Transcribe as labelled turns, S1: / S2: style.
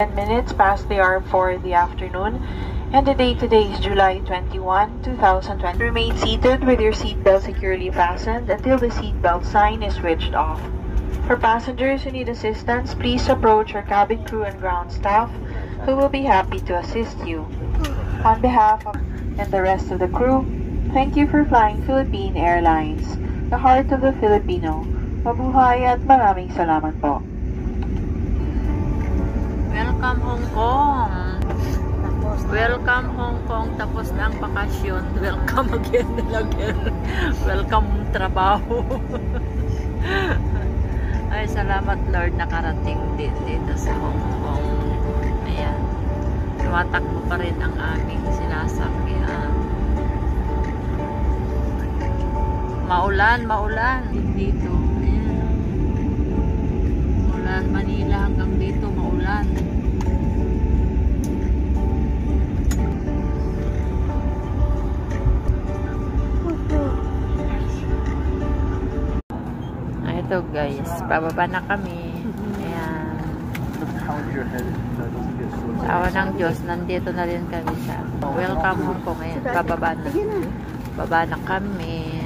S1: 10 minutes past the hour 4 in the afternoon, and the date today is July 21, 2020. Remain seated with your seatbelt securely fastened until the seatbelt sign is switched off. For passengers who need assistance, please approach our cabin crew and ground staff, who will be happy to assist you. On behalf of and the rest of the crew, thank you for flying Philippine Airlines, the heart of the Filipino. Mabuhay at maraming salamat po.
S2: Welcome Hong Kong. Welcome Hong Kong. Tapos na ang bakasyon. Welcome again and again. Welcome trabaho. Ay, salamat Lord, nakarating din dito sa Hong Kong. Ayan. Tumatakbo pa rin ang aming sinasakyan. Maulan dito. Ayan. Mula Manila hanggang dito maulan. Ito guys, pababa na kami. Ayan. Awa ng Diyos, nandito na rin kami sa Welcome Hong Kong. Ayan, pababa na. Baba na kami.